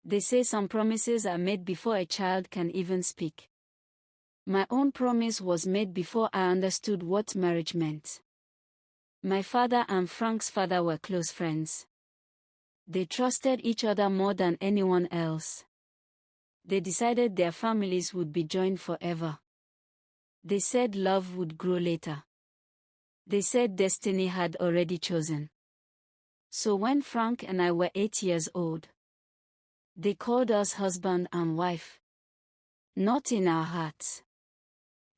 They say some promises are made before a child can even speak. My own promise was made before I understood what marriage meant. My father and Frank's father were close friends. They trusted each other more than anyone else. They decided their families would be joined forever. They said love would grow later. They said destiny had already chosen. So when Frank and I were 8 years old, they called us husband and wife. Not in our hearts.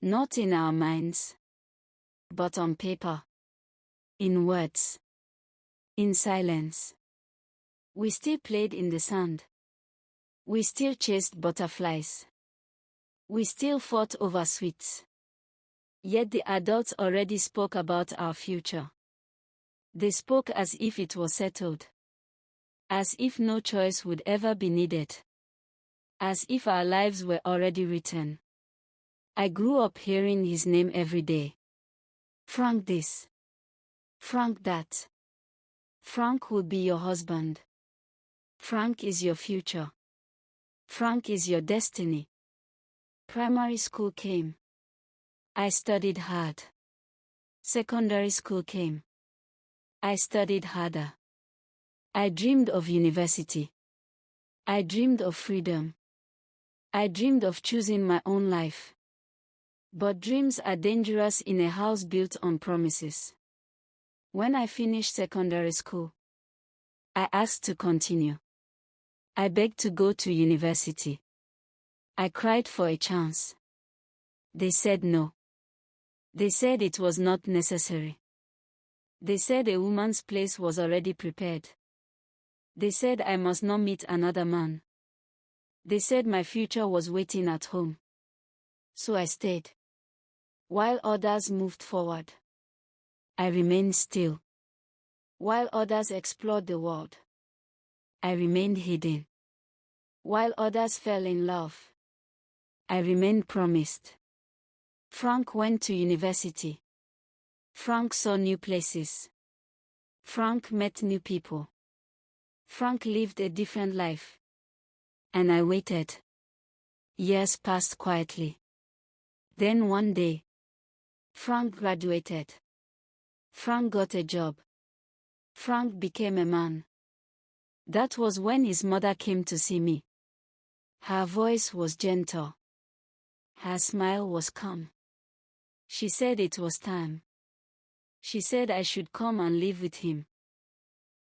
Not in our minds. But on paper. In words. In silence. We still played in the sand. We still chased butterflies. We still fought over sweets. Yet the adults already spoke about our future. They spoke as if it was settled. As if no choice would ever be needed. As if our lives were already written. I grew up hearing his name every day. Frank this. Frank that. Frank will be your husband. Frank is your future. Frank is your destiny. Primary school came. I studied hard. Secondary school came. I studied harder. I dreamed of university. I dreamed of freedom. I dreamed of choosing my own life. But dreams are dangerous in a house built on promises. When I finished secondary school, I asked to continue. I begged to go to university. I cried for a chance. They said no. They said it was not necessary. They said a woman's place was already prepared. They said I must not meet another man. They said my future was waiting at home. So I stayed. While others moved forward, I remained still. While others explored the world, I remained hidden. While others fell in love, I remained promised. Frank went to university. Frank saw new places. Frank met new people. Frank lived a different life. And I waited. Years passed quietly. Then one day, Frank graduated. Frank got a job. Frank became a man. That was when his mother came to see me. Her voice was gentle. Her smile was calm. She said it was time. She said I should come and live with him.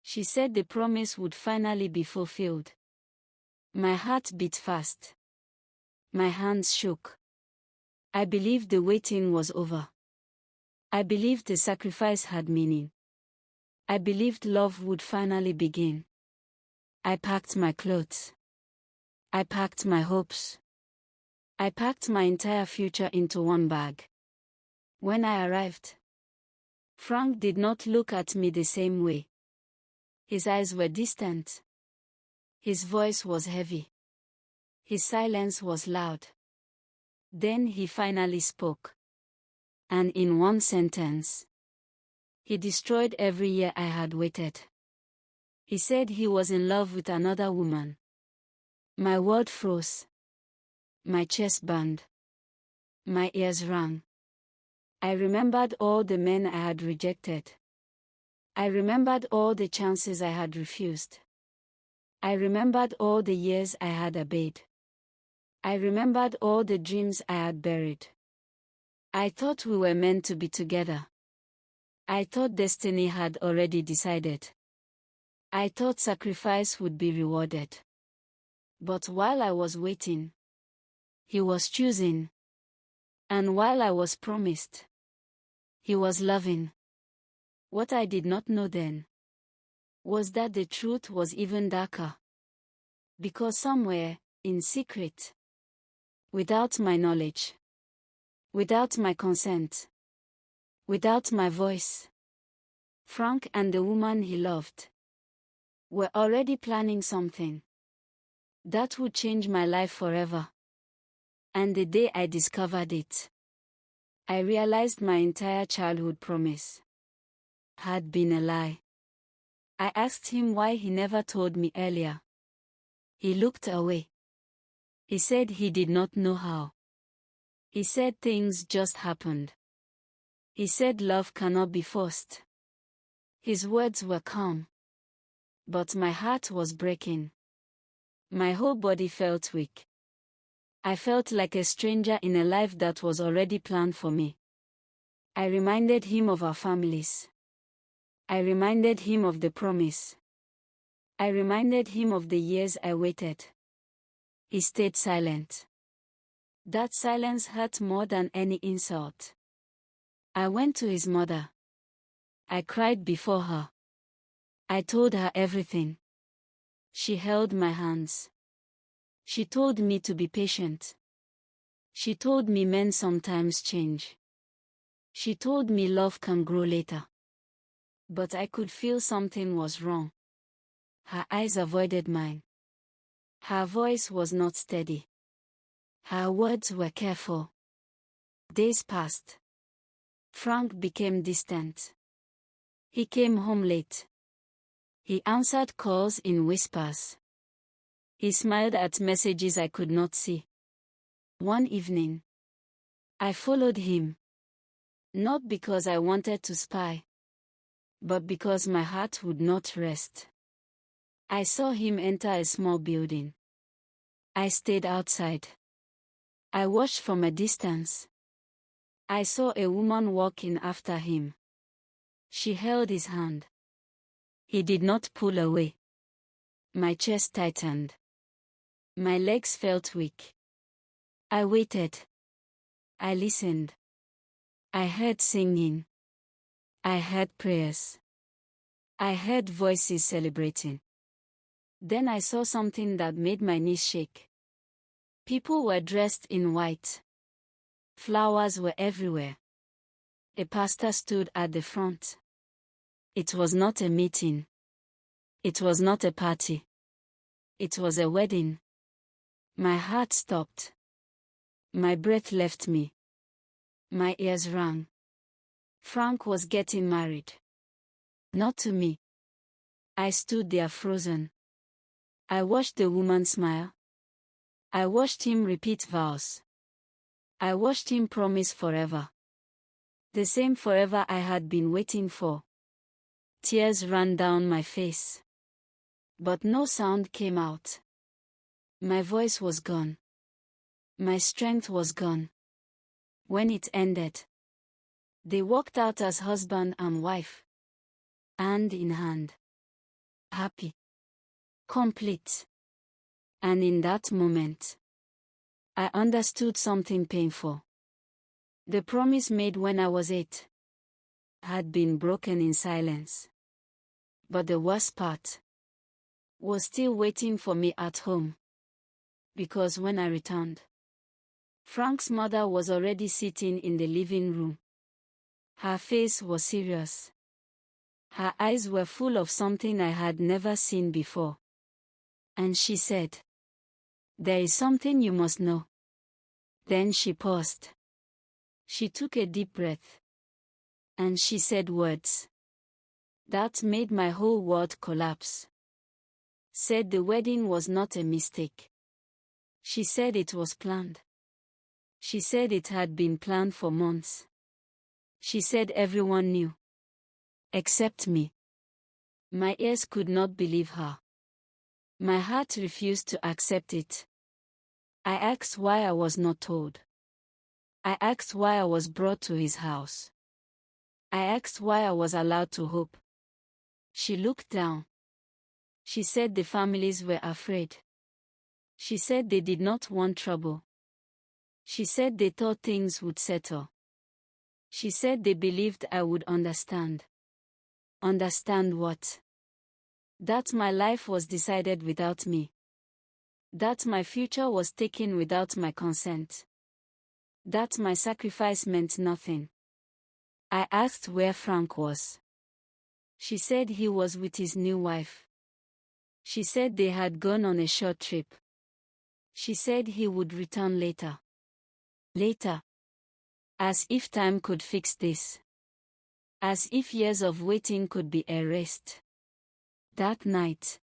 She said the promise would finally be fulfilled. My heart beat fast. My hands shook. I believed the waiting was over. I believed the sacrifice had meaning. I believed love would finally begin. I packed my clothes. I packed my hopes. I packed my entire future into one bag. When I arrived, Frank did not look at me the same way. His eyes were distant. His voice was heavy. His silence was loud. Then he finally spoke. And in one sentence, he destroyed every year I had waited. He said he was in love with another woman. My world froze. My chest burned. My ears rang. I remembered all the men I had rejected. I remembered all the chances I had refused. I remembered all the years I had obeyed. I remembered all the dreams I had buried. I thought we were meant to be together. I thought destiny had already decided. I thought sacrifice would be rewarded. But while I was waiting, he was choosing. And while I was promised, he was loving. What I did not know then was that the truth was even darker. Because somewhere, in secret, without my knowledge, without my consent, without my voice, Frank and the woman he loved were already planning something that would change my life forever. And the day I discovered it, I realized my entire childhood promise had been a lie. I asked him why he never told me earlier. He looked away. He said he did not know how. He said things just happened. He said love cannot be forced. His words were calm. But my heart was breaking. My whole body felt weak. I felt like a stranger in a life that was already planned for me. I reminded him of our families. I reminded him of the promise. I reminded him of the years I waited. He stayed silent. That silence hurt more than any insult. I went to his mother. I cried before her. I told her everything. She held my hands. She told me to be patient. She told me men sometimes change. She told me love can grow later. But I could feel something was wrong. Her eyes avoided mine. Her voice was not steady. Her words were careful. Days passed. Frank became distant. He came home late. He answered calls in whispers. He smiled at messages I could not see. One evening, I followed him. Not because I wanted to spy, but because my heart would not rest. I saw him enter a small building. I stayed outside. I watched from a distance. I saw a woman walking after him. She held his hand. He did not pull away. My chest tightened. My legs felt weak. I waited. I listened. I heard singing. I heard prayers. I heard voices celebrating. Then I saw something that made my knees shake. People were dressed in white. Flowers were everywhere. A pastor stood at the front. It was not a meeting. It was not a party. It was a wedding. My heart stopped. My breath left me. My ears rang. Frank was getting married. Not to me. I stood there frozen. I watched the woman smile. I watched him repeat vows. I watched him promise forever. The same forever I had been waiting for. Tears ran down my face. But no sound came out. My voice was gone. My strength was gone. When it ended, they walked out as husband and wife, hand in hand. Happy. Complete. And in that moment, I understood something painful. The promise made when I was 8 had been broken in silence. But the worst part was still waiting for me at home. Because when I returned, Frank's mother was already sitting in the living room. Her face was serious. Her eyes were full of something I had never seen before. And she said, "There is something you must know." Then she paused. She took a deep breath. And she said words that made my whole world collapse. Said the wedding was not a mistake. She said it was planned. She said it had been planned for months. She said everyone knew. Except me. My ears could not believe her. My heart refused to accept it. I asked why I was not told. I asked why I was brought to his house. I asked why I was allowed to hope. She looked down. She said the families were afraid. She said they did not want trouble. She said they thought things would settle. She said they believed I would understand. Understand what? That my life was decided without me. That my future was taken without my consent. That my sacrifice meant nothing. I asked where Frank was. She said he was with his new wife. She said they had gone on a short trip. She said he would return later. Later. As if time could fix this. As if years of waiting could be erased. That night,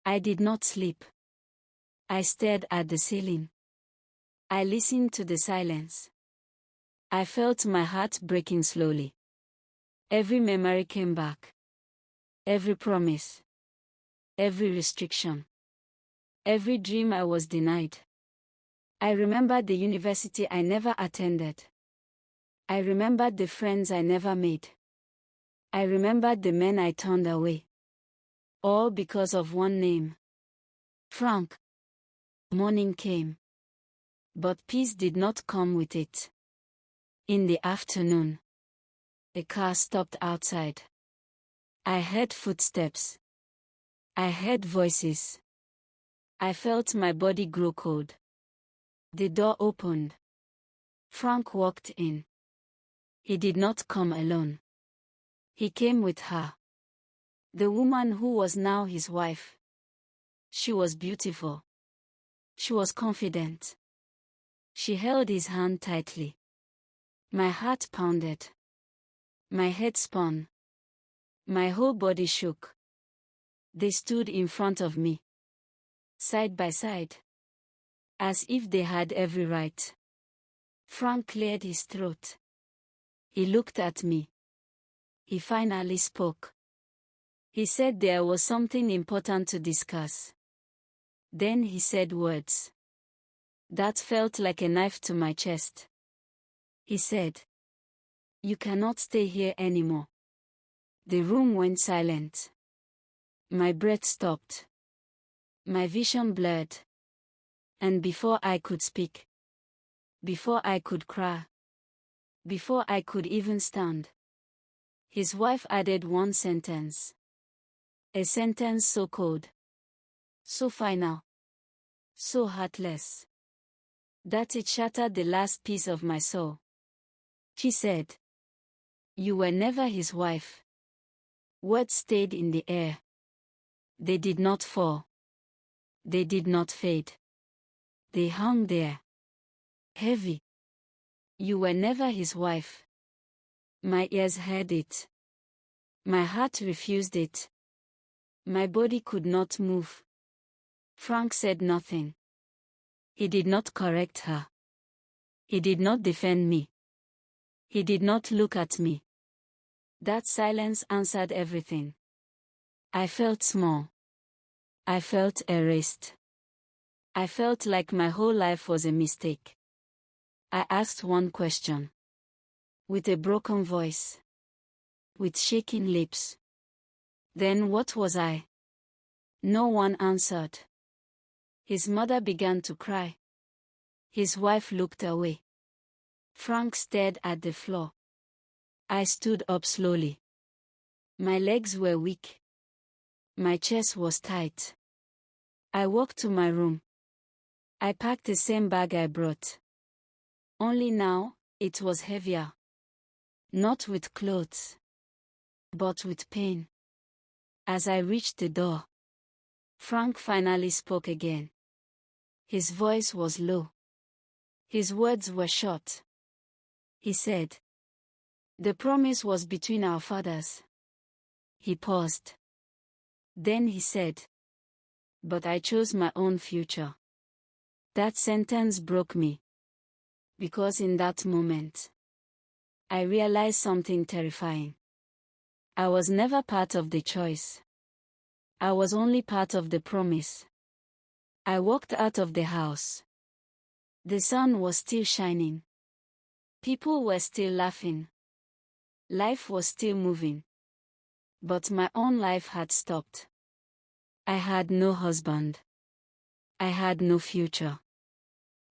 I did not sleep. I stared at the ceiling. I listened to the silence. I felt my heart breaking slowly. Every memory came back. Every promise. Every restriction. Every dream I was denied. I remembered the university I never attended. I remembered the friends I never made. I remembered the men I turned away. All because of one name. Frank. Morning came. But peace did not come with it. In the afternoon, a car stopped outside. I heard footsteps. I heard voices. I felt my body grow cold. The door opened. Frank walked in. He did not come alone. He came with her. The woman who was now his wife. She was beautiful. She was confident. She held his hand tightly. My heart pounded. My head spun. My whole body shook. They stood in front of me, side by side, as if they had every right. Frank cleared his throat. He looked at me. He finally spoke. He said there was something important to discuss. Then he said words that felt like a knife to my chest. He said, "You cannot stay here anymore." The room went silent. My breath stopped. My vision blurred. And before I could speak, before I could cry, before I could even stand, his wife added one sentence. A sentence so cold, so final, so heartless, that it shattered the last piece of my soul. She said, "You were never his wife." Words stayed in the air. They did not fall. They did not fade. They hung there. Heavy. You were never his wife. My ears heard it. My heart refused it. My body could not move. Frank said nothing. He did not correct her. He did not defend me. He did not look at me. That silence answered everything. I felt small. I felt erased. I felt like my whole life was a mistake. I asked one question. With a broken voice. With shaking lips. Then what was I? No one answered. His mother began to cry. His wife looked away. Frank stared at the floor. I stood up slowly. My legs were weak. My chest was tight. I walked to my room. I packed the same bag I brought. Only now, it was heavier. Not with clothes, but with pain. As I reached the door, Frank finally spoke again. His voice was low. His words were short. He said, "The promise was between our fathers." He paused. Then he said, "But I chose my own future." That sentence broke me. Because in that moment, I realized something terrifying. I was never part of the choice. I was only part of the promise. I walked out of the house. The sun was still shining. People were still laughing. Life was still moving. But my own life had stopped. I had no husband. I had no future.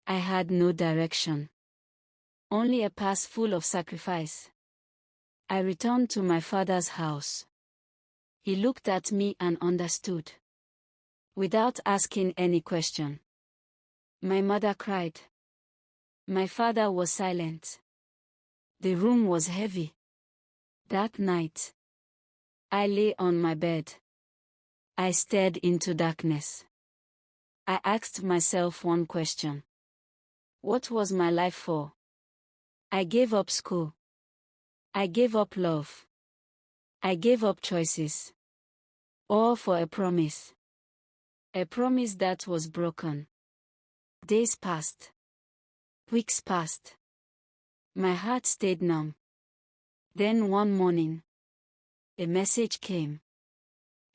I had no direction. Only a past full of sacrifice. I returned to my father's house. He looked at me and understood. Without asking any question. My mother cried. My father was silent. The room was heavy. That night, I lay on my bed. I stared into darkness. I asked myself one question. What was my life for? I gave up school. I gave up love. I gave up choices. All for a promise. A promise that was broken. Days passed. Weeks passed. My heart stayed numb. Then one morning, a message came.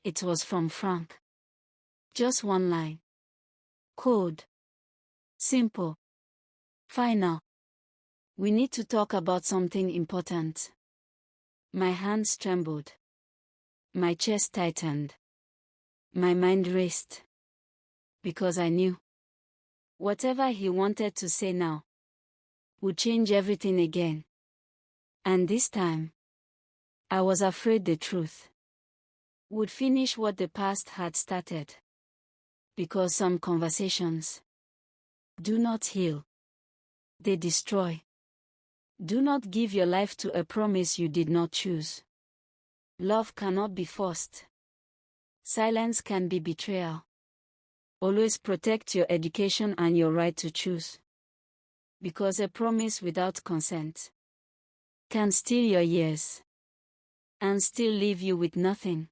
It was from Frank. Just one line. Cold. Simple. Final. We need to talk about something important. My hands trembled. My chest tightened. My mind raced. Because I knew. Whatever he wanted to say now would change everything again. And this time, I was afraid the truth would finish what the past had started. Because some conversations do not heal. They destroy. Do not give your life to a promise you did not choose. Love cannot be forced. Silence can be betrayal. Always protect your education and your right to choose. Because a promise without consent can steal your years and still leave you with nothing.